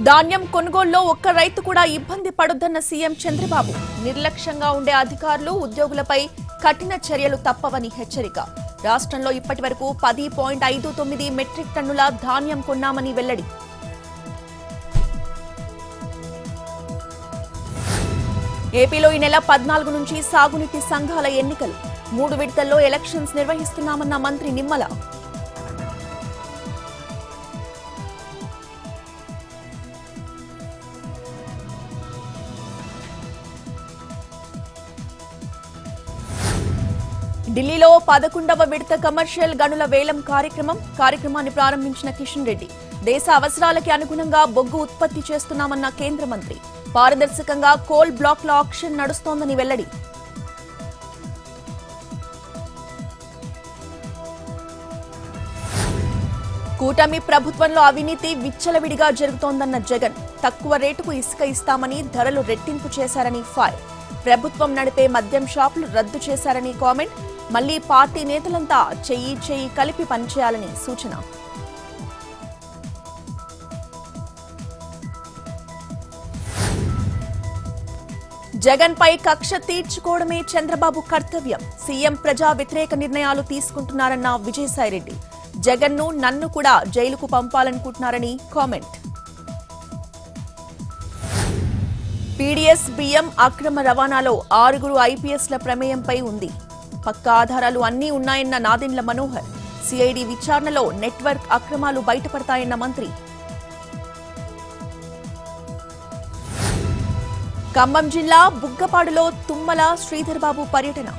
ధాన్యం కొనుగోలులో ఒక్క రైతు కూడా ఇబ్బంది పడొద్దన్న సీఎం చంద్రబాబు. నిర్లక్ష్యంగా ఉండే అధికారులు, ఉద్యోగులపై కఠిన చర్యలు తప్పవని హెచ్చరిక. రాష్ట్రంలో ఇప్పటివరకు 10.59 మెట్రిక్ టన్నుల ధాన్యం కొన్నామని వెల్లడి. ఏపీలో ఈ నెల 14 నుంచి సాగునీటి సంఘాల ఎన్నికలు. 3 విడతల్లో ఎలక్షన్స్ నిర్వహిస్తున్నామన్న మంత్రి నిమ్మల. ఢిల్లీలో 11వ విడత కమర్షియల్ గనుల వేలం కార్యక్రమాన్ని ప్రారంభించిన కిషన్ రెడ్డి. దేశ అవసరాలకి అనుగుణంగా బొగ్గు ఉత్పత్తి చేస్తున్నామన్న కేంద్ర మంత్రి. పారదర్శకంగా కోల్ బ్లాక్ల ఆక్షన్ నడుస్తోందని వెల్లడి. కూటమి ప్రభుత్వంలో అవినీతి విచ్చలవిడిగా జరుగుతోందన్న జగన్. తక్కువ రేటుకు ఇసుక ఇస్తామని ధరలు రెట్టింపు చేశారని ఫైర్. ప్రభుత్వం నడిపే మద్యం షాపులు రద్దు చేశారని కామెంట్. మళ్లీ పార్టీ నేతలంతా చెయ్యి కలిపి పనిచేయాలని సూచన. జగన్ పై కక్ష తీర్చుకోవడమే చంద్రబాబు కర్తవ్యం. సీఎం ప్రజా వ్యతిరేక నిర్ణయాలు తీసుకుంటున్నారన్న విజయసాయిరెడ్డి. జగన్ను నన్ను కూడా జైలుకు పంపాలనుకుంటున్నారని కామెంట్. పీడీఎస్ బియ్యం అక్రమ రవాణాలో 6 ఐపీఎస్ల ప్రమేయంపై ఉంది. పక్కా ఆధారాలు అన్నీ ఉన్నాయన్న నాదెండ్ల మనోహర్. సిఐడి విచారణలో నెట్వర్క్ అక్రమాలు బయటపడతాయన్న మంత్రి. ఖమ్మం జిల్లా బుగ్గపాడులో తుమ్మల శ్రీధర్ బాబు పర్యటన.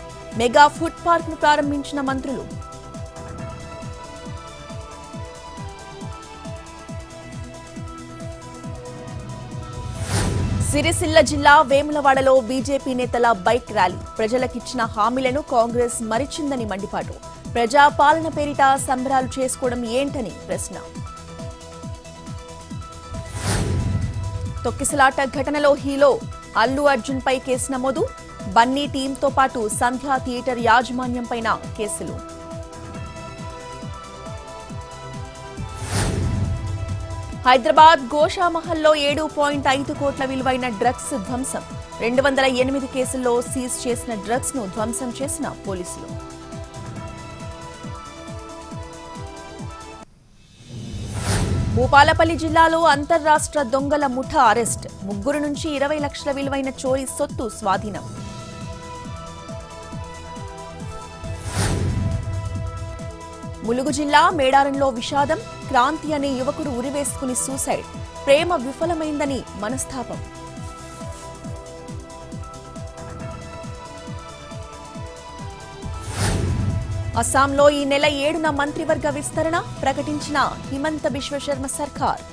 మెగా ఫుడ్ పార్క్ ను ప్రారంభించిన మంత్రులు. సిరిసిల్ల జిల్లా వేములవాడలో బీజేపీ నేతల బైక్ ర్యాలీ. ప్రజలకిచ్చిన హామీలను కాంగ్రెస్ మరిచిందని మండిపాటు. ప్రజా పాలన పేరిట సంబరాలు చేసుకోవడం ఏంటని ప్రశ్న. తొక్కిసలాట ఘటనలో హీరో అల్లు అర్జున్ పై కేసు నమోదు. బన్నీ టీంతో పాటు సంధ్యా థియేటర్ యాజమాన్యంపైన కేసులు. హైదరాబాద్ గోషామహల్లో 7.5 కోట్ల విలువైన డ్రగ్స్ ధ్వంసం. 208 కేసుల్లో సీజ్ చేసిన డ్రగ్స్ ను ధ్వంసం చేసిన పోలీసులు. భూపాలపల్లి జిల్లాలో అంతర్రాష్ట్ర దొంగల ముఠా అరెస్ట్. 3 నుంచి 20 లక్షల విలువైన చోరీ సొత్తు స్వాధీనం. ములుగు జిల్లా మేడారంలో విషాదం. క్రాంతి అనే యువకుడు ఉరివేసుకుని సూసైడ్. ప్రేమ విఫలమైందని మనస్తాపం. అస్సాంలో ఈ నెల 7న మంత్రివర్గ విస్తరణ ప్రకటించిన హిమంత బిశ్వ శర్మ సర్కార్.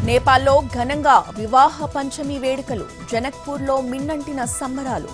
నేపాల్లో ఘనంగా వివాహ పంచమి వేడుకలు. జనక్పూర్లో మిన్నంటిన సంబరాలు.